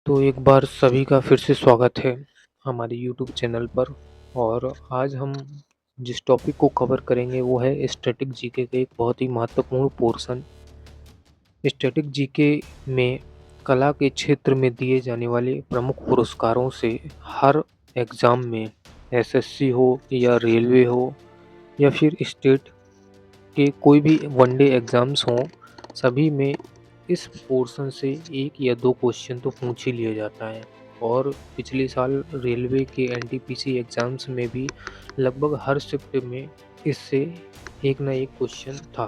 तो एक बार सभी का फिर से स्वागत है हमारे यूट्यूब चैनल पर। और आज हम जिस टॉपिक को कवर करेंगे वो है स्टैटिक जीके का एक बहुत ही महत्वपूर्ण पोर्शन। स्टैटिक जीके में कला के क्षेत्र में दिए जाने वाले प्रमुख पुरस्कारों से हर एग्ज़ाम में एसएससी हो या रेलवे हो या फिर स्टेट के कोई भी वनडे एग्ज़ाम्स हों, सभी में इस पोर्शन से 1 या 2 क्वेश्चन तो पूछ ही लिया जाता है। और पिछले साल रेलवे के एनटीपीसी एग्ज़ाम्स में भी लगभग हर शिफ्ट में इससे एक ना एक क्वेश्चन था।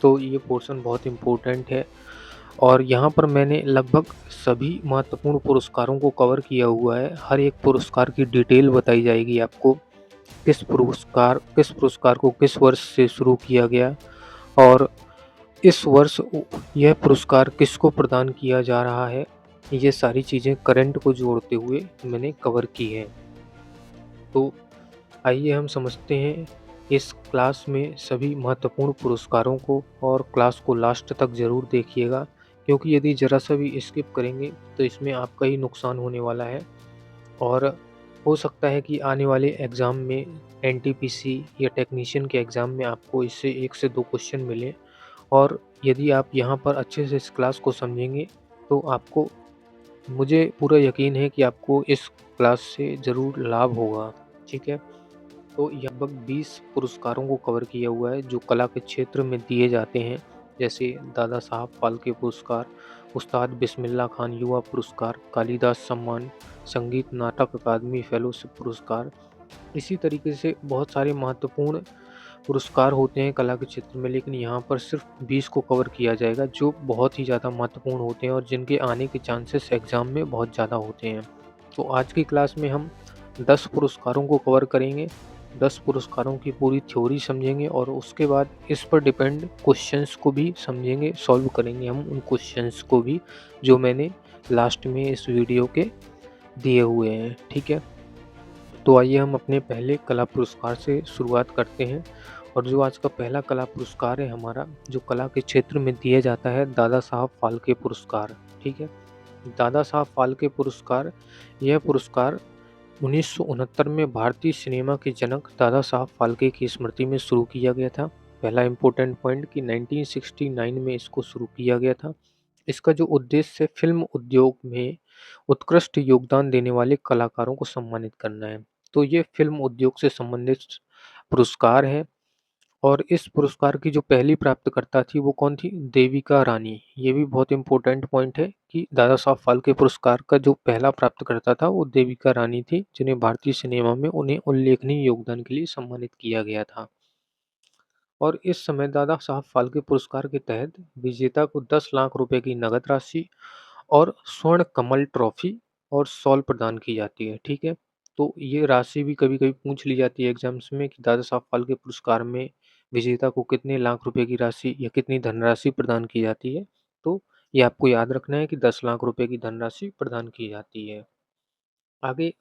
तो ये पोर्शन बहुत इम्पोर्टेंट है और यहाँ पर मैंने लगभग सभी महत्वपूर्ण पुरस्कारों को कवर किया हुआ है। हर एक पुरस्कार की डिटेल बताई जाएगी आपको। किस पुरस्कार को किस वर्ष से शुरू किया गया और इस वर्ष यह पुरस्कार किसको प्रदान किया जा रहा है, ये सारी चीज़ें करंट को जोड़ते हुए मैंने कवर की हैं। तो आइए हम समझते हैं इस क्लास में सभी महत्वपूर्ण पुरस्कारों को, और क्लास को लास्ट तक ज़रूर देखिएगा क्योंकि यदि ज़रा सा भी स्किप करेंगे तो इसमें आपका ही नुकसान होने वाला है। और हो सकता है कि आने वाले एग्ज़ाम में एनटीपीसी या टेक्नीशियन के एग्ज़ाम में आपको इससे 1 से 2 क्वेश्चन मिलें। और यदि आप यहाँ पर अच्छे से इस क्लास को समझेंगे तो आपको, मुझे पूरा यकीन है कि आपको इस क्लास से ज़रूर लाभ होगा। ठीक है? तो लगभग 20 पुरस्कारों को कवर किया हुआ है जो कला के क्षेत्र में दिए जाते हैं, जैसे दादा साहब फाल्के पुरस्कार, उस्ताद बिस्मिल्लाह खान युवा पुरस्कार, कालिदास सम्मान, संगीत नाटक अकादमी फेलोशिप पुरस्कार। इसी तरीके से बहुत सारे महत्वपूर्ण पुरस्कार होते हैं कला के क्षेत्र में, लेकिन यहाँ पर सिर्फ 20 को कवर किया जाएगा जो बहुत ही ज़्यादा महत्वपूर्ण होते हैं और जिनके आने के चांसेस एग्ज़ाम में बहुत ज़्यादा होते हैं। तो आज की क्लास में हम 10 पुरस्कारों को कवर करेंगे, 10 पुरस्कारों की पूरी थ्योरी समझेंगे और उसके बाद इस पर डिपेंड क्वेश्चंस को भी समझेंगे, सॉल्व करेंगे हम उन क्वेश्चंस को भी जो मैंने लास्ट में इस वीडियो के दिए हुए हैं। ठीक है? तो आइए हम अपने पहले कला पुरस्कार से शुरुआत करते हैं। और जो आज का पहला कला पुरस्कार है हमारा, जो कला के क्षेत्र में दिया जाता है, दादा साहब फाल्के पुरस्कार। ठीक है? दादा साहब फाल्के पुरस्कार, यह पुरस्कार 1969 में भारतीय सिनेमा के जनक दादा साहब फाल्के की स्मृति में शुरू किया गया था। पहला इम्पोर्टेंट पॉइंट कि 1969 में इसको शुरू किया गया था। इसका जो उद्देश्य है फिल्म उद्योग में उत्कृष्ट योगदान देने वाले कलाकारों को सम्मानित करना है। तो ये फिल्म उद्योग से संबंधित पुरस्कार है। और इस पुरस्कार की जो पहली प्राप्तकर्ता थी वो कौन थी? देविका रानी। ये भी बहुत इम्पोर्टेंट पॉइंट है कि दादा साहब फाल्के पुरस्कार का जो पहला प्राप्तकर्ता था वो देविका रानी थी, जिन्हें भारतीय सिनेमा में उन्हें उल्लेखनीय योगदान के लिए सम्मानित किया गया था। और इस समय दादा साहब फाल्के पुरस्कार के तहत विजेता को 10 लाख रुपए की नगद राशि और स्वर्ण कमल ट्रॉफी और शॉल प्रदान की जाती है। ठीक है? तो ये राशि भी कभी-कभी पूछ ली जाती है एग्ज़ाम्स में कि दादा साहब फाल्के पुरस्कार में विजेता को कितने लाख रुपए की राशि या कितनी धनराशि प्रदान की जाती है। तो ये आपको याद रखना है कि 10 लाख रुपए की धनराशि प्रदान की जाती है। आगे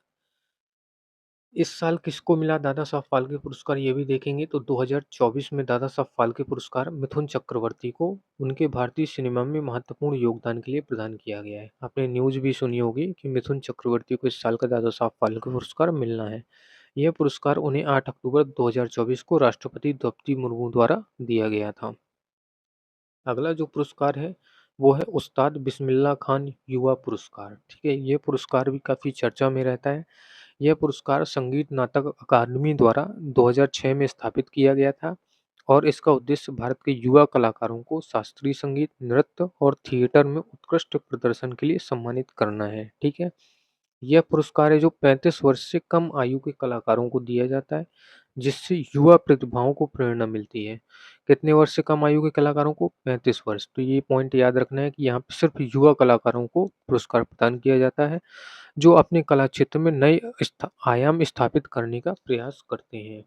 इस साल किसको मिला दादा साहब फाल्के पुरस्कार, ये भी देखेंगे तो 2024 में दादा साहब फाल्के पुरस्कार मिथुन चक्रवर्ती को उनके भारतीय सिनेमा में महत्वपूर्ण योगदान के लिए प्रदान किया गया है। आपने न्यूज़ भी सुनी होगी कि मिथुन चक्रवर्ती को इस साल का दादा साहब फाल्के पुरस्कार मिलना है। यह पुरस्कार उन्हें 8 अक्टूबर 2024 को राष्ट्रपति द्रौपदी मुर्मू द्वारा दिया गया था। अगला जो पुरस्कार है वो है उस्ताद बिस्मिल्लाह खान युवा पुरस्कार। ठीक है? ये पुरस्कार भी काफ़ी चर्चा में रहता है। यह पुरस्कार संगीत नाटक अकादमी द्वारा 2006 में स्थापित किया गया था और इसका उद्देश्य भारत के युवा कलाकारों को शास्त्रीय संगीत, नृत्य और थिएटर में उत्कृष्ट प्रदर्शन के लिए सम्मानित करना है। ठीक है? यह पुरस्कार है जो 35 वर्ष से कम आयु के कलाकारों को दिया जाता है, जिससे युवा प्रतिभाओं को प्रेरणा मिलती है। कितने वर्ष से कम आयु के कलाकारों को? 35 वर्ष। तो ये पॉइंट याद रखना है कि यहाँ पे सिर्फ युवा कलाकारों को पुरस्कार प्रदान किया जाता है, जो अपने कला क्षेत्र में नए आयाम स्थापित करने का प्रयास करते हैं।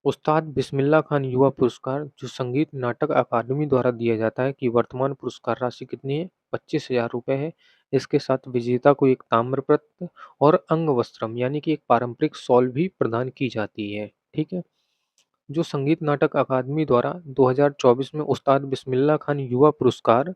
उस्ताद बिस्मिल्लाह खान युवा पुरस्कार, जो संगीत नाटक अकादमी द्वारा दिया जाता है, की वर्तमान पुरस्कार राशि कितनी है? 25,000 रुपये है। इसके साथ विजेता को एक ताम्रपत्र और अंगवस्त्रम यानी कि एक पारंपरिक शॉल भी प्रदान की जाती है। ठीक है? जो संगीत नाटक अकादमी द्वारा 2024 में उस्ताद बिस्मिल्लाह खान युवा पुरस्कार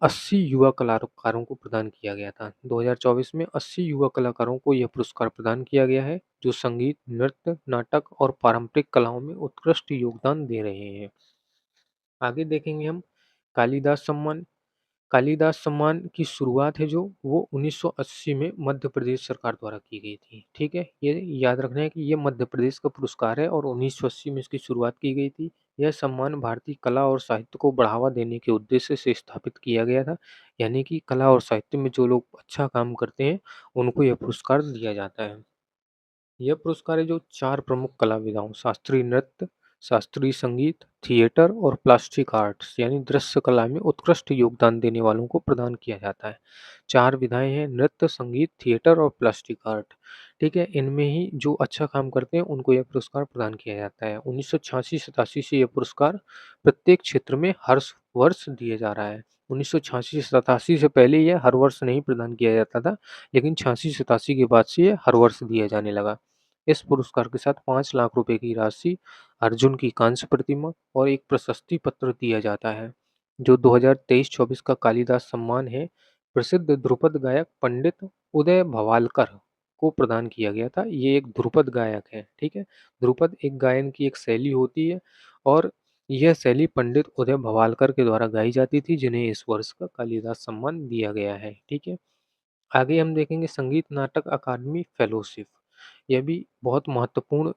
80 युवा कलाकारों को प्रदान किया गया था। 2024 में 80 युवा कलाकारों को यह पुरस्कार प्रदान किया गया है, जो संगीत, नृत्य, नाटक और पारंपरिक कलाओं में उत्कृष्ट योगदान दे रहे हैं। आगे देखेंगे हम कालिदास सम्मान। कालिदास सम्मान की शुरुआत है जो वो 1980 में मध्य प्रदेश सरकार द्वारा की गई थी। ठीक है, ये याद रखना है कि ये मध्य प्रदेश का पुरस्कार है और 1980 में इसकी शुरुआत की गई थी। यह सम्मान भारतीय कला और साहित्य को बढ़ावा देने के उद्देश्य से स्थापित किया गया था। यानी कि कला और साहित्य में जो लोग अच्छा काम करते हैं उनको यह पुरस्कार दिया जाता है। यह पुरस्कार है जो 4 प्रमुख कला विधाओं शास्त्रीय नृत्य, शास्त्रीय संगीत, थिएटर और प्लास्टिक आर्ट्स यानी दृश्य कला में उत्कृष्ट योगदान देने वालों को प्रदान किया जाता है। 4 विधाएं हैं नृत्य, संगीत, थिएटर और प्लास्टिक आर्ट। ठीक है, इनमें ही जो अच्छा काम करते हैं उनको यह पुरस्कार प्रदान किया जाता है। 1986-87 से यह पुरस्कार प्रत्येक क्षेत्र में हर वर्ष दिया जा रहा है। 1986-87 से पहले यह हर वर्ष नहीं प्रदान किया जाता था, लेकिन 86-87 के बाद से यह हर वर्ष दिया जाने लगा। इस पुरस्कार के साथ 5 लाख रुपए की राशि, अर्जुन की कांस्य प्रतिमा और एक प्रशस्ति पत्र दिया जाता है। जो 2023-24 का कालिदास सम्मान है, प्रसिद्ध ध्रुपद गायक पंडित उदय भवालकर को प्रदान किया गया था। ये एक ध्रुपद गायक है, ठीक है? ध्रुपद एक गायन की एक शैली होती है और यह शैली पंडित उदय भवालकर के द्वारा गाई जाती थी, जिन्हें इस वर्ष का कालिदास सम्मान दिया गया है, ठीक है? आगे हम देखेंगे संगीत नाटक अकादमी फेलोशिप। यह भी बहुत महत्वपूर्ण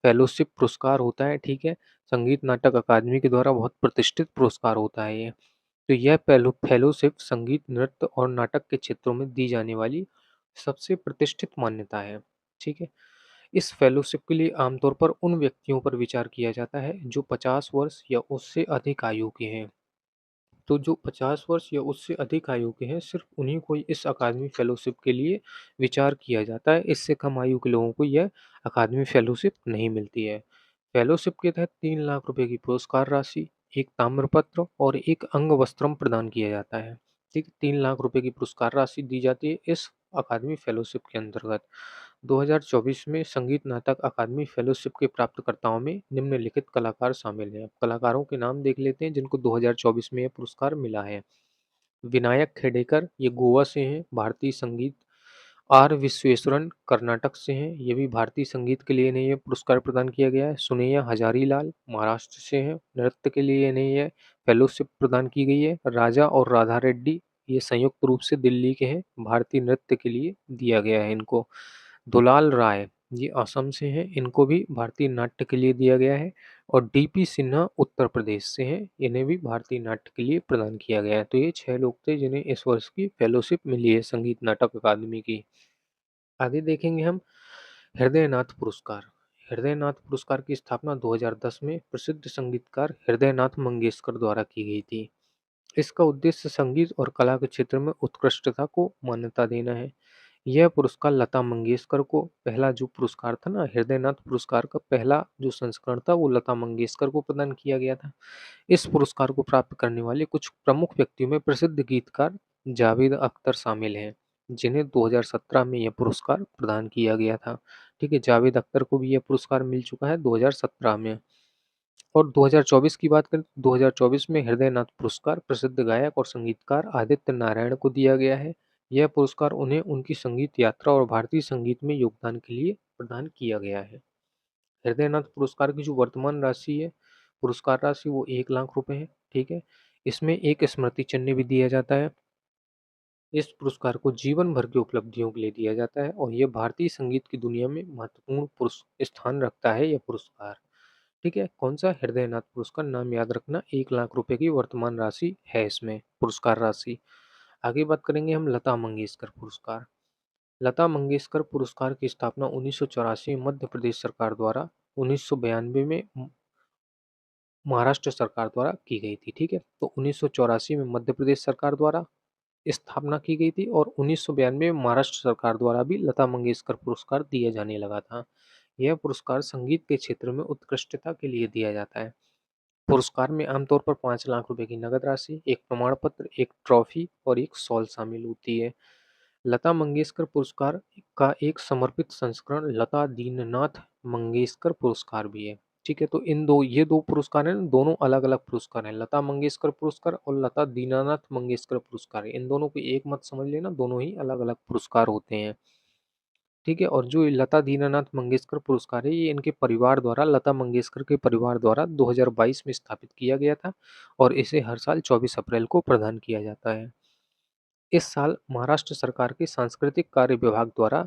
फेलोशिप पुरस्कार होता है, ठीक है? संगीत नाटक अकादमी के द्वारा बहुत प्रतिष्ठित पुरस्कार होता है ये। तो यह फेलोशिप संगीत, नृत्य और नाटक के क्षेत्रों में दी जाने वाली सबसे प्रतिष्ठित मान्यता है, ठीक है? इस फेलोशिप के लिए आमतौर पर उन व्यक्तियों पर विचार किया जाता है जो 50 वर्ष या उससे अधिक आयु के हैं। तो जो 50 वर्ष या उससे अधिक आयु के हैं, सिर्फ उन्हीं को इस अकादमी फेलोशिप के लिए विचार किया जाता है। इससे कम आयु के लोगों को यह अकादमी फेलोशिप नहीं मिलती है। फेलोशिप के तहत 3 लाख रुपए की पुरस्कार राशि, एक ताम्रपत्र और एक अंगवस्त्रम प्रदान किया जाता है। ठीक, 3 लाख रुपए की पुरस्कार राशि दी जाती है इस अकादमी फेलोशिप के अंतर्गत। 2024 में संगीत नाटक अकादमी फेलोशिप के प्राप्तकर्ताओं में निम्नलिखित कलाकार शामिल हैं। अब कलाकारों के नाम देख लेते हैं जिनको 2024 में यह पुरस्कार मिला है। विनायक खेडेकर, ये गोवा से हैं, भारतीय संगीत। आर विश्वेश्वरन कर्नाटक से हैं, ये भी भारतीय संगीत के लिए इन्हें ये पुरस्कार प्रदान किया गया है। सुनैया हजारीलाल महाराष्ट्र से हैं, नृत्य के लिए इन्हें ये फेलोशिप प्रदान की गई है। राजा और राधा रेड्डी, ये संयुक्त रूप से दिल्ली के हैं, भारतीय नृत्य के लिए दिया गया है इनको। दुलाल राय, ये असम से हैं, इनको भी भारतीय नाट्य के लिए दिया गया है। और डीपी सिन्हा उत्तर प्रदेश से हैं, इन्हें भी भारतीय नाट्य के लिए प्रदान किया गया है। तो ये 6 लोग थे जिन्हें इस वर्ष की फेलोशिप मिली है संगीत नाटक अकादमी की। आगे देखेंगे हम हृदयनाथ पुरस्कार। हृदयनाथ पुरस्कार की स्थापना 2010 में प्रसिद्ध संगीतकार हृदयनाथ मंगेशकर द्वारा की गई थी। इसका उद्देश्य संगीत और कला के क्षेत्र में उत्कृष्टता को मान्यता देना है। यह पुरस्कार लता मंगेशकर को, पहला जो पुरस्कार था ना हृदयनाथ पुरस्कार का पहला जो संस्करण था वो लता मंगेशकर को प्रदान किया गया था। इस पुरस्कार को प्राप्त करने वाले कुछ प्रमुख व्यक्तियों में प्रसिद्ध गीतकार जावेद अख्तर शामिल हैं, जिन्हें 2017 में यह पुरस्कार प्रदान किया गया था। ठीक है, जावेद अख्तर को भी यह पुरस्कार मिल चुका है 2017 में। और 2024 की बात करें तो 2024 में हृदयनाथ पुरस्कार प्रसिद्ध गायक और संगीतकार आदित्य नारायण को दिया गया है। यह पुरस्कार उन्हें उनकी संगीत यात्रा और भारतीय संगीत में योगदान के लिए प्रदान किया गया है। हृदयनाथ पुरस्कार की जो वर्तमान राशि है, पुरस्कार राशि वो 1 लाख रुपए है, ठीक है। इसमें एक स्मृति चिन्ह भी दिया जाता है। इस पुरस्कार को जीवन भर की उपलब्धियों के लिए दिया जाता है और यह भारतीय संगीत की दुनिया में महत्वपूर्ण स्थान रखता है यह पुरस्कार। ठीक है, कौन सा हृदयनाथ पुरस्कार, नाम याद रखना, 1 लाख रुपए की वर्तमान राशि है इसमें पुरस्कार राशि। आगे बात करेंगे हम लता मंगेशकर पुरस्कार। लता मंगेशकर पुरस्कार की स्थापना 1984 में मध्य प्रदेश सरकार द्वारा, 1992 में महाराष्ट्र सरकार द्वारा की गई थी। ठीक है, तो 1984 में मध्य प्रदेश सरकार द्वारा स्थापना की गई थी और 1992 में महाराष्ट्र सरकार द्वारा भी लता मंगेशकर पुरस्कार दिया जाने लगा था। यह पुरस्कार संगीत के क्षेत्र में उत्कृष्टता के लिए दिया जाता है। पुरस्कार में आमतौर पर 5 लाख रुपए की नकद राशि, एक प्रमाण पत्र, एक ट्रॉफी और एक शॉल शामिल होती है। लता मंगेशकर पुरस्कार का एक समर्पित संस्करण लता दीननाथ मंगेशकर पुरस्कार भी है। ठीक है, तो ये 2 पुरस्कार हैं, दोनों अलग-अलग पुरस्कार हैं। लता मंगेशकर पुरस्कार और लता दीनानाथ मंगेशकर पुरस्कार। इन दोनों को एक मत समझ लेना, दोनों ही अलग-अलग पुरस्कार होते हैं। ठीक है, और जो लता दीनानाथ मंगेशकर पुरस्कार है, ये इनके परिवार द्वारा, लता मंगेशकर के परिवार द्वारा 2022 में स्थापित किया गया था और इसे हर साल 24 अप्रैल को प्रदान किया जाता है। इस साल महाराष्ट्र सरकार के सांस्कृतिक कार्य विभाग द्वारा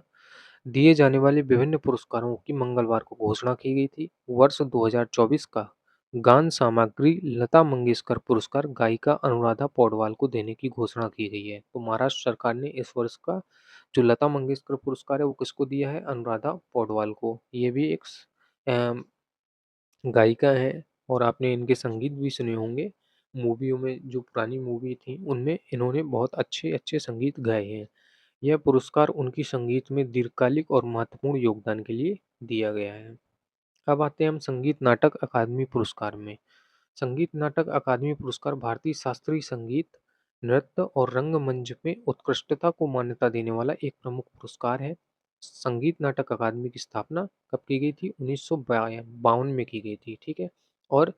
दिए जाने वाले विभिन्न पुरस्कारों की मंगलवार को घोषणा की गई थी। वर्ष 2024 का गान सामग्री लता मंगेशकर पुरस्कार गायिका अनुराधा पौडवाल को देने की घोषणा की गई है। तो महाराष्ट्र सरकार ने इस वर्ष का जो लता मंगेशकर पुरस्कार है वो किसको दिया है? अनुराधा पौडवाल को। ये भी एक गायिका हैं और आपने इनके संगीत भी सुने होंगे। मूवियों में, जो पुरानी मूवी थी उनमें इन्होंने बहुत अच्छे-अच्छे संगीत गाए हैं। यह पुरस्कार उनकी संगीत में दीर्घकालिक और महत्वपूर्ण योगदान के लिए दिया गया है। अब आते हैं हम संगीत नाटक अकादमी पुरस्कार में। संगीत नाटक अकादमी पुरस्कार भारतीय शास्त्रीय संगीत, नृत्य और रंगमंच में उत्कृष्टता को मान्यता देने वाला एक प्रमुख पुरस्कार है। संगीत नाटक अकादमी की स्थापना कब की गई थी? 1952 में की गई थी, ठीक है? और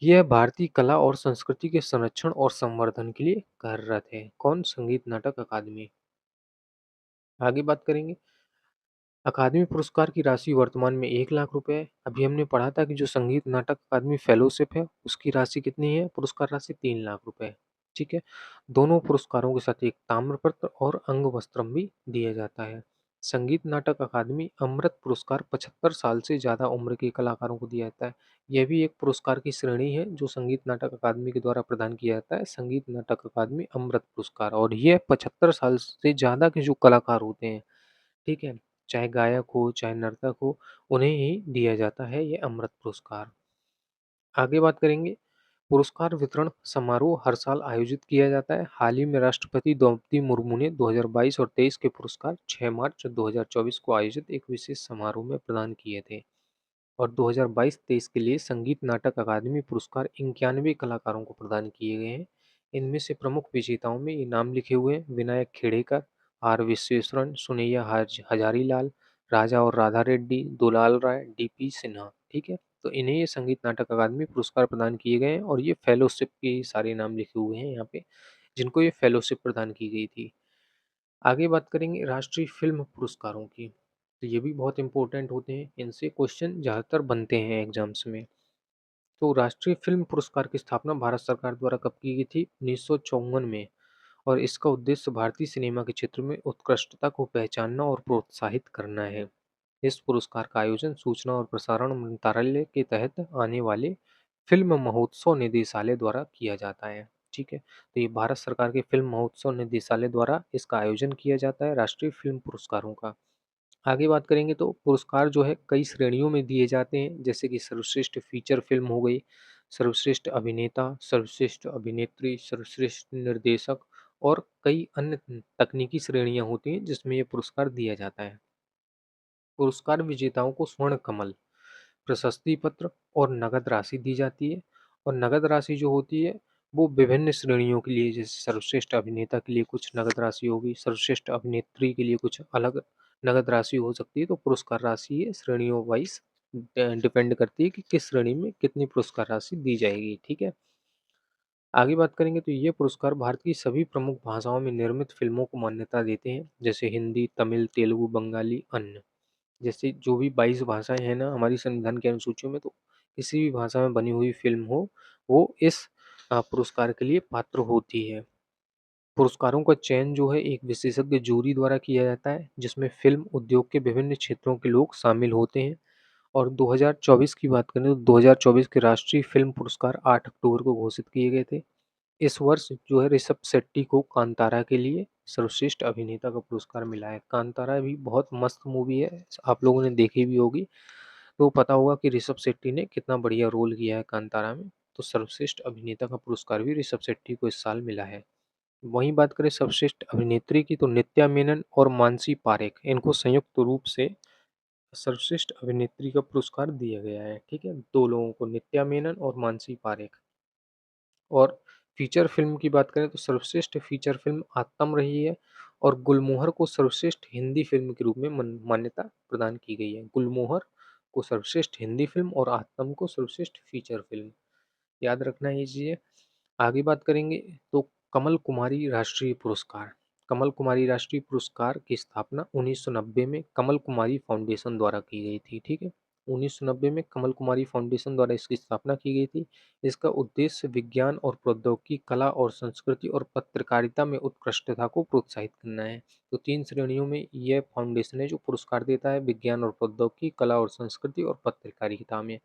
यह भारतीय कला और संस्कृति के संरक्षण और संवर्धन के लिए कार्यरत है। कौन? संगीत नाटक अकादमी। आगे बात करेंगे। अकादमी पुरस्कार की राशि वर्तमान में 1 लाख रुपए है। अभी हमने पढ़ा था कि जो संगीत नाटक अकादमी फेलोशिप है, उसकी राशि कितनी है? पुरस्कार राशि 3 लाख रुपए है। ठीक है। दोनों पुरस्कारों के साथ एक ताम्रपत्र और अंगवस्त्रम भी दिया जाता है। संगीत नाटक अकादमी अमृत पुरस्कार 75 साल से ज़्यादा उम्र के कलाकारों को दिया जाता है। यह भी एक पुरस्कार की श्रेणी है जो संगीत नाटक अकादमी के द्वारा प्रदान किया जाता है, संगीत नाटक अकादमी अमृत पुरस्कार। और यह 75 साल से ज़्यादा के जो कलाकार होते हैं, ठीक है, चाहे गायक हो, चाहे नर्तक हो, उन्हें ही दिया जाता है ये अमृत पुरस्कार। आगे बात करेंगे, पुरस्कार वितरण समारोह हर साल आयोजित किया जाता है। हाल ही में राष्ट्रपति द्रौपदी मुर्मू ने 2022 और 23 के पुरस्कार 6 मार्च 2024 को आयोजित एक विशेष समारोह में प्रदान किए थे। और 2022-23 के लिए संगीत नाटक अकादमी पुरस्कार 91 कलाकारों को प्रदान किए गए हैं। इनमें से प्रमुख विजेताओं में ये नाम लिखे हुए हैं: विनायक खेड़ेकर, आर विश्वेश्वरन, सुनैया हजारीलाल, राजा और राधा रेड्डी, दुलाल राय, डीपी सिन्हा। ठीक है, तो इन्हें ये संगीत नाटक अकादमी पुरस्कार प्रदान किए गए हैं और ये फेलोशिप के सारे नाम लिखे हुए हैं यहाँ पे, जिनको ये फेलोशिप प्रदान की गई थी। आगे बात करेंगे राष्ट्रीय फिल्म पुरस्कारों की। तो ये भी बहुत इंपॉर्टेंट होते हैं, इनसे क्वेश्चन ज़्यादातर बनते हैं एग्जाम्स में। तो राष्ट्रीय फिल्म पुरस्कार की स्थापना भारत सरकार द्वारा कब की गई थी? 1954 में। और इसका उद्देश्य भारतीय सिनेमा के क्षेत्र में उत्कृष्टता को पहचानना और प्रोत्साहित करना है। इस पुरस्कार का आयोजन सूचना और प्रसारण मंत्रालय के तहत आने वाले फिल्म महोत्सव निदेशालय द्वारा किया जाता है। ठीक है, तो ये भारत सरकार के फिल्म महोत्सव निदेशालय द्वारा इसका आयोजन किया जाता है, राष्ट्रीय फिल्म पुरस्कारों का। आगे बात करेंगे तो पुरस्कार जो है कई श्रेणियों में दिए जाते हैं, जैसे कि सर्वश्रेष्ठ फीचर फिल्म हो गई, सर्वश्रेष्ठ अभिनेता, सर्वश्रेष्ठ अभिनेत्री, सर्वश्रेष्ठ निर्देशक और कई अन्य तकनीकी श्रेणियां होती हैं जिसमें ये पुरस्कार दिया जाता है। पुरस्कार विजेताओं को स्वर्ण कमल, प्रशस्ति पत्र और नगद राशि दी जाती है। और नगद राशि जो होती है वो विभिन्न श्रेणियों के लिए, जैसे सर्वश्रेष्ठ अभिनेता के लिए कुछ नगद राशि होगी, सर्वश्रेष्ठ अभिनेत्री के लिए कुछ अलग नगद राशि हो सकती है। तो पुरस्कार राशि ये श्रेणियों वाइज डिपेंड करती है कि किस श्रेणी में कितनी पुरस्कार राशि दी जाएगी। ठीक है, आगे बात करेंगे तो ये पुरस्कार भारत की सभी प्रमुख भाषाओं में निर्मित फिल्मों को मान्यता देते हैं, जैसे हिंदी, तमिल, तेलुगु, बंगाली, अन्य। जैसे जो भी 22 भाषाएँ हैं ना हमारी संविधान की अनुसूचियों में, तो किसी भी भाषा में बनी हुई फ़िल्म हो, वो इस पुरस्कार के लिए पात्र होती है। पुरस्कारों का चयन जो है एक विशेषज्ञ जूरी द्वारा किया जाता है, जिसमें फ़िल्म उद्योग के विभिन्न क्षेत्रों के लोग शामिल होते हैं। और 2024 की बात करें तो 2024 के राष्ट्रीय फ़िल्म पुरस्कार 8 अक्टूबर को घोषित किए गए थे। इस वर्ष जो है ऋषभ शेट्टी को कांतारा के लिए सर्वश्रेष्ठ अभिनेता का पुरस्कार मिला है। कांतारा भी बहुत मस्त मूवी है, आप लोगों ने देखी भी होगी, तो पता होगा कि ऋषभ शेट्टी ने कितना बढ़िया रोल किया है कांतारा में। तो सर्वश्रेष्ठ अभिनेता का पुरस्कार भी ऋषभ शेट्टी को इस साल मिला है। वहीं बात करें सर्वश्रेष्ठ अभिनेत्री की, तो नित्या मेनन और मानसी पारेख, इनको संयुक्त रूप से सर्वश्रेष्ठ अभिनेत्री का पुरस्कार दिया गया है। ठीक है, 2 लोगों को, नित्या मेनन और मानसी पारेख। और फीचर फिल्म की बात करें तो सर्वश्रेष्ठ फीचर फिल्म आत्म रही है और गुलमोहर को सर्वश्रेष्ठ हिंदी फिल्म के रूप में मान्यता प्रदान की गई है। गुलमोहर को सर्वश्रेष्ठ हिंदी फ़िल्म और आत्म को सर्वश्रेष्ठ फ़ीचर फ़िल्म। याद रखना ये चीज़ें। आगे बात करेंगे तो कमल कुमारी राष्ट्रीय पुरस्कार। कमल कुमारी राष्ट्रीय पुरस्कार की स्थापना 1990 में कमल कुमारी फाउंडेशन द्वारा की गई थी, ठीक है? 1990 में कमल कुमारी फाउंडेशन द्वारा इसकी स्थापना की गई थी। इसका उद्देश्य विज्ञान और प्रौद्योगिकी, कला और संस्कृति और पत्रकारिता में उत्कृष्टता को प्रोत्साहित करना है। तो 3 श्रेणियों में यह फाउंडेशन है जो पुरस्कार देता है, विज्ञान और प्रौद्योगिकी, कला और संस्कृति और पत्रकारिता में।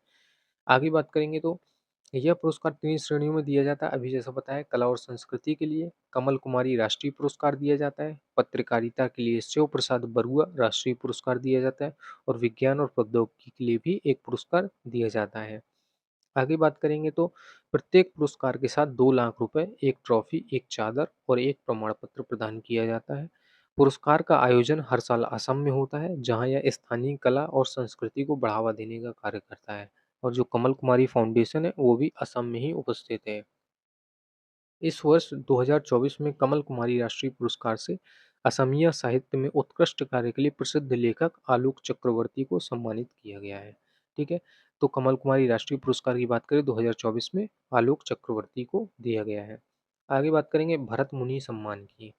आगे बात करेंगे तो यह पुरस्कार 3 श्रेणियों में दिया जाता है। अभी जैसा बताया, कला और संस्कृति के लिए कमल कुमारी राष्ट्रीय पुरस्कार दिया जाता है, पत्रकारिता के लिए शिव प्रसाद बरुआ राष्ट्रीय पुरस्कार दिया जाता है और विज्ञान और प्रौद्योगिकी के लिए भी एक पुरस्कार दिया जाता है। आगे बात करेंगे तो प्रत्येक पुरस्कार के साथ 2 लाख रुपए, एक ट्रॉफी, एक चादर और एक प्रमाण पत्र प्रदान किया जाता है। पुरस्कार का आयोजन हर साल असम में होता है, जहां यह स्थानीय कला और संस्कृति को बढ़ावा देने का कार्य करता है। और जो कमल कुमारी फाउंडेशन है वो भी असम में ही उपस्थित है। इस वर्ष 2024 में कमल कुमारी राष्ट्रीय पुरस्कार से असमिया साहित्य में उत्कृष्ट कार्य के लिए प्रसिद्ध लेखक आलोक चक्रवर्ती को सम्मानित किया गया है। ठीक है, तो कमल कुमारी राष्ट्रीय पुरस्कार की बात करें 2024 में आलोक चक्रवर्ती को दिया गया है। आगे बात करेंगे भरत मुनि सम्मान की।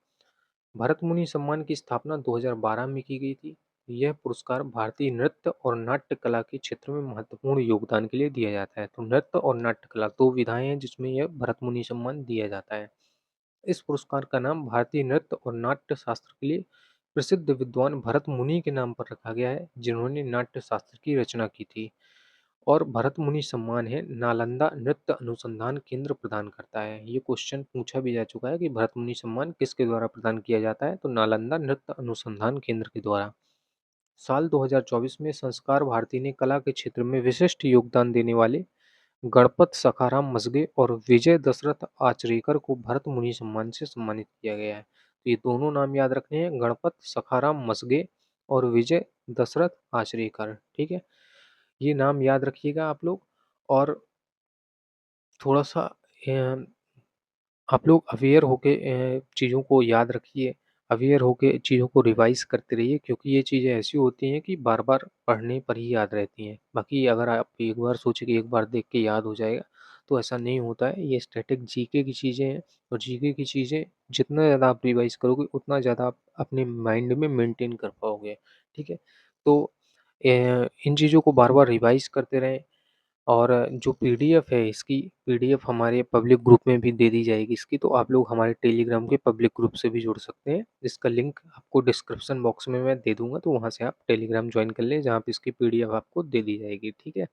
भरत मुनि सम्मान की स्थापना 2012 में की गई थी। यह पुरस्कार भारतीय नृत्य और नाट्य कला के क्षेत्र में महत्वपूर्ण योगदान के लिए दिया जाता है। तो नृत्य और नाट्य कला 2 विधाएं हैं जिसमें यह भरत मुनि सम्मान दिया जाता है। इस पुरस्कार का नाम भारतीय नृत्य और नाट्य शास्त्र के लिए प्रसिद्ध विद्वान भरत मुनि के नाम पर रखा गया है, जिन्होंने नाट्य शास्त्र की रचना की थी। और भरत मुनि सम्मान है नालंदा नृत्य अनुसंधान केंद्र प्रदान करता है। ये क्वेश्चन पूछा भी जा चुका है कि भरत मुनि सम्मान किसके द्वारा प्रदान किया जाता है, तो नालंदा नृत्य अनुसंधान केंद्र के द्वारा। साल 2024 में संस्कार भारती ने कला के क्षेत्र में विशिष्ट योगदान देने वाले गणपत सखाराम मसगे और विजय दशरथ आचरेकर को भरत मुनि सम्मान से सम्मानित किया गया है। तो ये दोनों नाम याद रखने हैं, गणपत सखाराम मसगे और विजय दशरथ आचरेकर। ठीक है, ये नाम याद रखिएगा आप लोग। और थोड़ा सा आप लोग अवेयर होके चीज़ों को याद रखिए, अवेयर होके चीज़ों को रिवाइज़ करते रहिए, क्योंकि ये चीज़ें ऐसी होती हैं कि बार-बार पढ़ने पर ही याद रहती हैं। बाकी अगर आप एक बार सोचे कि एक बार देख के याद हो जाएगा, तो ऐसा नहीं होता है। ये स्टैटिक जीके की चीज़ें हैं और जीके की चीज़ें जितना ज़्यादा आप रिवाइज़ करोगे, उतना ज़्यादा आप अपने माइंड में मेंटेन कर पाओगे। ठीक है? तो इन चीज़ों को बार-बार रिवाइज़ करते रहें। और जो पीडीएफ है इसकी, पीडीएफ हमारे पब्लिक ग्रुप में भी दे दी जाएगी इसकी, तो आप लोग हमारे टेलीग्राम के पब्लिक ग्रुप से भी जुड़ सकते हैं। इसका लिंक आपको डिस्क्रिप्शन बॉक्स में मैं दे दूंगा, तो वहाँ से आप टेलीग्राम ज्वाइन कर लें, जहाँ पे इसकी पीडीएफ आपको दे दी जाएगी। ठीक है,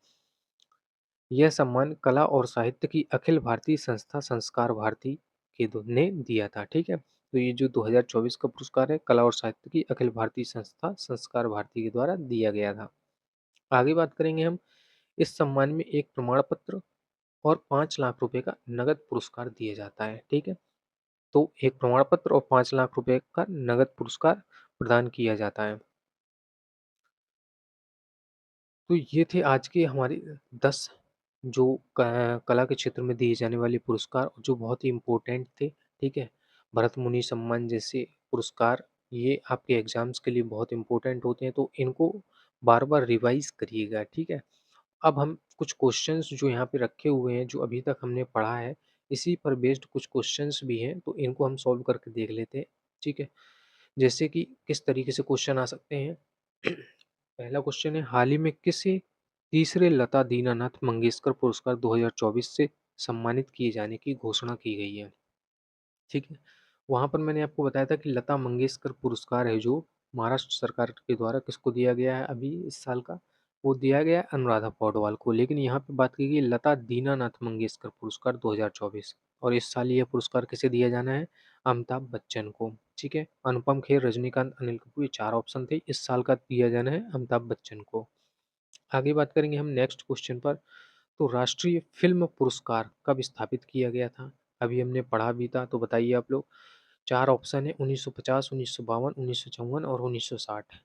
यह सम्मान कला और साहित्य की अखिल भारतीय संस्था संस्कार भारती ने दिया था। ठीक है, तो ये जो 2024 का पुरस्कार है, कला और साहित्य की अखिल भारतीय संस्था संस्कार भारती के द्वारा दिया गया था। आगे बात करेंगे हम, इस सम्मान में एक प्रमाण पत्र और 5 लाख रुपए का नगद पुरस्कार दिया जाता है। ठीक है, तो एक प्रमाण पत्र और 5 लाख रुपए का नगद पुरस्कार प्रदान किया जाता है। तो ये थे आज के हमारे 10 जो कला के क्षेत्र में दिए जाने वाले पुरस्कार, जो बहुत ही इम्पोर्टेंट थे। ठीक है, भरत मुनि सम्मान जैसे पुरस्कार ये आपके एग्जाम्स के लिए बहुत इम्पोर्टेंट होते हैं, तो इनको बार बार रिवाइज करिएगा। ठीक है, अब हम कुछ क्वेश्चंस जो यहाँ पे रखे हुए हैं, जो अभी तक हमने पढ़ा है, इसी पर बेस्ड कुछ क्वेश्चंस भी हैं, तो इनको हम सॉल्व करके देख लेते हैं। ठीक है, जैसे कि किस तरीके से क्वेश्चन आ सकते हैं। पहला क्वेश्चन है, हाल ही में किसे तीसरे लता दीनानाथ मंगेशकर पुरस्कार 2024 से सम्मानित किए जाने की घोषणा की गई है। ठीक है, वहाँ पर मैंने आपको बताया था कि लता मंगेशकर पुरस्कार है जो महाराष्ट्र सरकार के द्वारा किसको दिया गया है अभी इस साल का, वो दिया गया है अनुराधा पौडवाल को। लेकिन यहाँ पे बात की गई लता दीनानाथ मंगेशकर पुरस्कार 2024, और इस साल यह पुरस्कार किसे दिया जाना है, अमिताभ बच्चन को। ठीक है, अनुपम खेर, रजनीकांत, अनिल कपूर, ये 4 ऑप्शन थे। इस साल का दिया जाना है अमिताभ बच्चन को। आगे बात करेंगे हम नेक्स्ट क्वेश्चन पर, तो राष्ट्रीय फिल्म पुरस्कार कब स्थापित किया गया था, अभी हमने पढ़ा भी था, तो बताइए आप लोग। 4 ऑप्शन है, 1950, 1952, 1954 और 1960।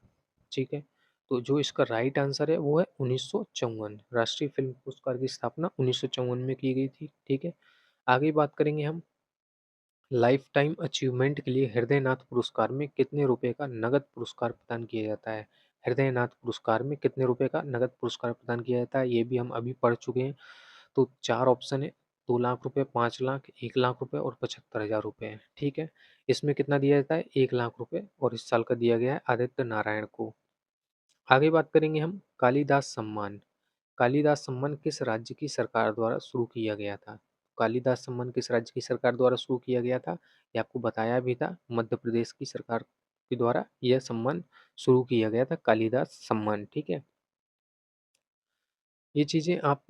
ठीक है, तो जो इसका राइट आंसर है वो है 1954। राष्ट्रीय फिल्म पुरस्कार की स्थापना 1954 में की गई थी। ठीक है, आगे बात करेंगे हम, लाइफ टाइम अचीवमेंट के लिए हृदयनाथ पुरस्कार में कितने रुपए का नगद पुरस्कार प्रदान किया जाता है। हृदयनाथ पुरस्कार में कितने रुपए का नगद पुरस्कार प्रदान किया जाता है, ये भी हम अभी पढ़ चुके हैं। तो 4 ऑप्शन है, 2 लाख रुपए, 5 लाख, 1 लाख रुपए और 75,000 रुपए हैं, ठीक है। इसमें कितना दिया जाता है, 1 लाख रुपए, और इस साल का दिया गया है आदित्य नारायण को। आगे बात करेंगे हम कालिदास सम्मान। कालिदास सम्मान किस राज्य की सरकार द्वारा शुरू किया गया था? कालिदास सम्मान किस राज्य की सरकार द्वारा शुरू किया गया था? ये आपको बताया भी था, मध्य प्रदेश की सरकार के द्वारा यह सम्मान शुरू किया गया था, कालिदास सम्मान, ठीक है। ये चीज़ें आप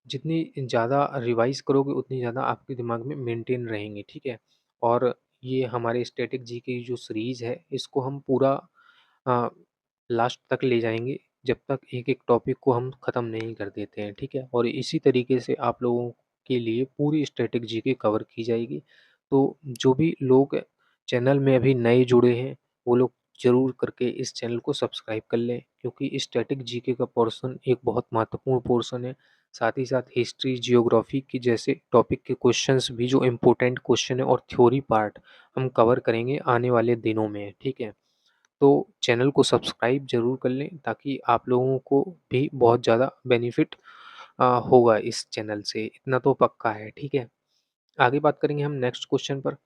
जितनी ज़्यादा रिवाइज़ करोगे उतनी ज़्यादा आपके दिमाग में मेंटेन रहेंगी, ठीक है। और ये हमारे स्टैटिक जी की जो सीरीज़ है इसको हम पूरा अ, लास्ट तक ले जाएँगे, जब तक एक-एक टॉपिक को हम ख़त्म नहीं कर देते हैं, ठीक है। और इसी तरीके से आप लोगों के लिए पूरी स्टैटिक जीके कवर की जाएगी। तो जो भी लोग चैनल में अभी नए जुड़े हैं, वो लोग ज़रूर करके इस चैनल को सब्सक्राइब कर लें, क्योंकि स्टैटिक जीके का पोर्शन एक बहुत महत्वपूर्ण पोर्शन है। साथ ही साथ हिस्ट्री, जियोग्राफी के जैसे टॉपिक के क्वेश्चंस भी जो इम्पोर्टेंट क्वेश्चन है और थ्योरी पार्ट हम कवर करेंगे आने वाले दिनों में, ठीक है। तो चैनल को सब्सक्राइब ज़रूर कर लें ताकि आप लोगों को भी बहुत ज़्यादा बेनिफिट होगा इस चैनल से, इतना तो पक्का है, ठीक है। आगे बात करेंगे हम नेक्स्ट क्वेश्चन पर।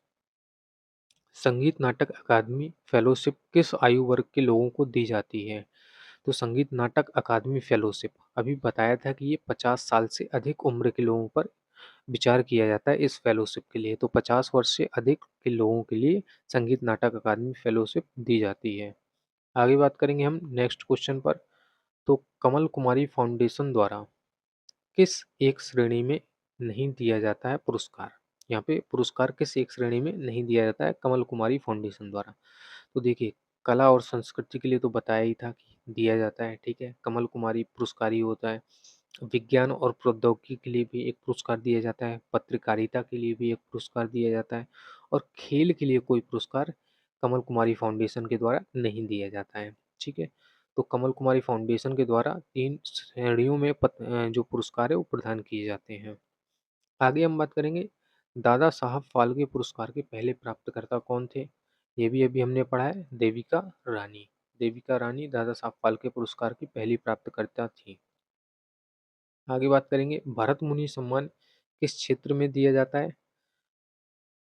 संगीत नाटक अकादमी फेलोशिप किस आयु वर्ग के लोगों को दी जाती है? तो संगीत नाटक अकादमी फेलोशिप अभी बताया था कि ये 50 साल से अधिक उम्र के लोगों पर विचार किया जाता है इस फेलोशिप के लिए। तो 50 वर्ष से अधिक के लोगों के लिए संगीत नाटक अकादमी फेलोशिप दी जाती है। आगे बात करेंगे हम नेक्स्ट क्वेश्चन पर। तो कमल कुमारी फाउंडेशन द्वारा किस एक श्रेणी में नहीं दिया जाता है पुरस्कार? यहाँ पे पुरस्कार किस एक श्रेणी में नहीं दिया जाता है कमल कुमारी फाउंडेशन द्वारा? तो देखिए, कला और संस्कृति के लिए तो बताया ही था कि दिया जाता है, ठीक है। कमल कुमारी पुरस्कार ही होता है। विज्ञान और प्रौद्योगिकी के लिए भी एक पुरस्कार दिया जाता है, पत्रकारिता के लिए भी एक पुरस्कार दिया जाता है, और खेल के लिए कोई पुरस्कार कमल कुमारी फाउंडेशन के द्वारा नहीं दिया जाता है, ठीक है। तो कमल कुमारी फाउंडेशन के द्वारा 3 श्रेणियों में जो पुरस्कार है वो प्रदान किए जाते हैं। आगे हम बात करेंगे दादा साहब फाल्के पुरस्कार के पहले प्राप्तकर्ता कौन थे? ये भी अभी हमने पढ़ा है, देविका रानी। देविका रानी दादा साहब फाल्के पुरस्कार की पहली प्राप्तकर्ता थी। आगे बात करेंगे भरत मुनि सम्मान किस क्षेत्र में दिया जाता है?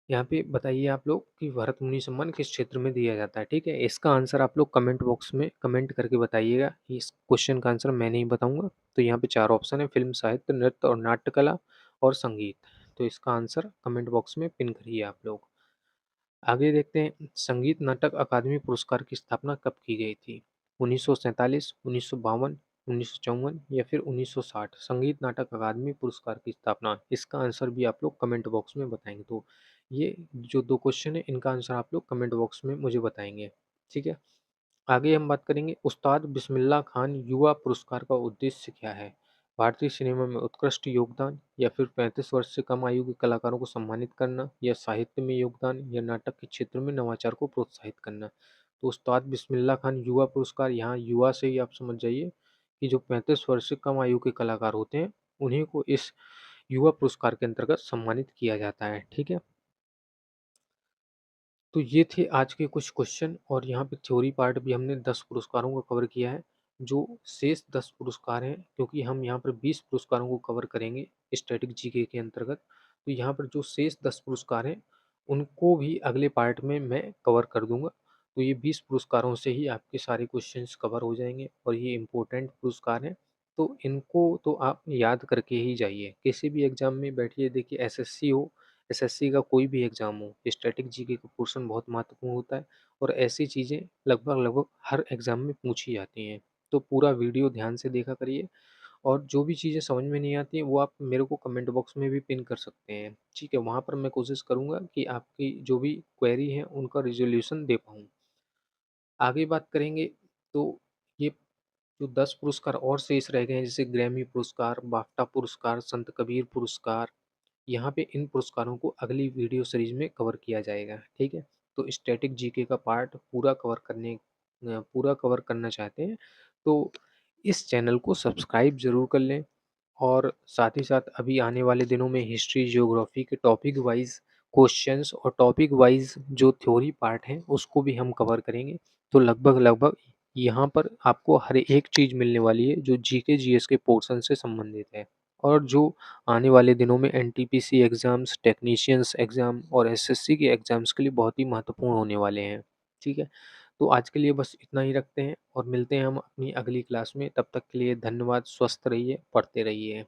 यहाँ पे बताइए आप लोग कि भरत मुनि सम्मान किस क्षेत्र में दिया जाता है, ठीक है। इसका आंसर आप लोग कमेंट बॉक्स में कमेंट करके बताइएगा। इस क्वेश्चन का आंसर मैं नहीं बताऊंगा। तो यहाँ पे 4 ऑप्शन है, फिल्म, साहित्य, नृत्य और नाट्यकला और संगीत। तो इसका आंसर कमेंट बॉक्स में पिन करिए आप लोग। आगे देखते हैं संगीत नाटक अकादमी पुरस्कार की स्थापना कब की गई थी? 1947, 1952, 1954 या फिर 1960? संगीत नाटक अकादमी पुरस्कार की स्थापना, इसका आंसर भी आप लोग कमेंट बॉक्स में बताएंगे। तो ये जो 2 क्वेश्चन है इनका आंसर आप लोग कमेंट बॉक्स में मुझे बताएंगे, ठीक है। आगे हम बात करेंगे उस्ताद बिस्मिल्लाह खान युवा पुरस्कार का उद्देश्य क्या है? भारतीय सिनेमा में उत्कृष्ट योगदान, या फिर 35 वर्ष से कम आयु के कलाकारों को सम्मानित करना, या साहित्य में योगदान, या नाटक के क्षेत्र में नवाचार को प्रोत्साहित करना? तो उस्ताद बिस्मिल्लाह खान युवा पुरस्कार, यहाँ युवा से ही आप समझ जाइए कि जो 35 वर्ष से कम आयु के कलाकार होते हैं उन्हीं को इस युवा पुरस्कार के अंतर्गत सम्मानित किया जाता है, ठीक है। तो ये थे आज के कुछ क्वेश्चन, और यहाँ पे थ्योरी पार्ट भी हमने 10 पुरस्कारों को कवर किया है। जो शेष 10 पुरस्कार हैं, क्योंकि हम यहाँ पर 20 पुरस्कारों को कवर करेंगे स्टैटिक जीके के अंतर्गत, तो यहाँ पर जो शेष 10 पुरस्कार हैं उनको भी अगले पार्ट में मैं कवर कर दूंगा। तो ये 20 पुरस्कारों से ही आपके सारे क्वेश्चंस कवर हो जाएंगे, और ये इम्पोर्टेंट पुरस्कार हैं। तो इनको तो आप याद करके ही जाइए, किसी भी एग्जाम में बैठिए। देखिए, एसएससी हो, एसएससी का कोई भी एग्जाम हो, स्टैटिक जीके का पोर्शन बहुत महत्वपूर्ण होता है, और ऐसी चीज़ें लगभग लगभग हर एग्जाम में पूछी जाती हैं। तो पूरा वीडियो ध्यान से देखा करिए, और जो भी चीज़ें समझ में नहीं आती हैं वो आप मेरे को कमेंट बॉक्स में भी पिन कर सकते हैं, ठीक है। वहाँ पर मैं कोशिश करूँगा कि आपकी जो भी क्वेरी है उनका रिजोल्यूशन दे पाऊँ। आगे बात करेंगे तो ये जो 10 पुरस्कार और शेष रह गए हैं, जैसे ग्रैमी पुरस्कार, बाफ्टा पुरस्कार, संत कबीर पुरस्कार, यहाँ पे इन पुरस्कारों को अगली वीडियो सीरीज में कवर किया जाएगा, ठीक है। तो स्टैटिक जीके का पार्ट पूरा कवर करना चाहते हैं तो इस चैनल को सब्सक्राइब ज़रूर कर लें, और साथ ही साथ अभी आने वाले दिनों में हिस्ट्री, जियोग्राफी के टॉपिक वाइज क्वेश्चंस और टॉपिक वाइज जो थ्योरी पार्ट हैं उसको भी हम कवर करेंगे। तो लगभग लगभग यहाँ पर आपको हर एक चीज़ मिलने वाली है जो जीके जीएस के पोर्शन से संबंधित है और जो आने वाले दिनों में एनटीपीसी एग्ज़ाम्स, टेक्नीशियंस एग्ज़ाम और एसएससी के एग्ज़ाम्स के लिए बहुत ही महत्वपूर्ण होने वाले हैं। ठीक है? तो आज के लिए बस इतना ही रखते हैं और मिलते हैं हम अपनी अगली क्लास में। तब तक के लिए धन्यवाद, स्वस्थ रहिए, पढ़ते रहिए।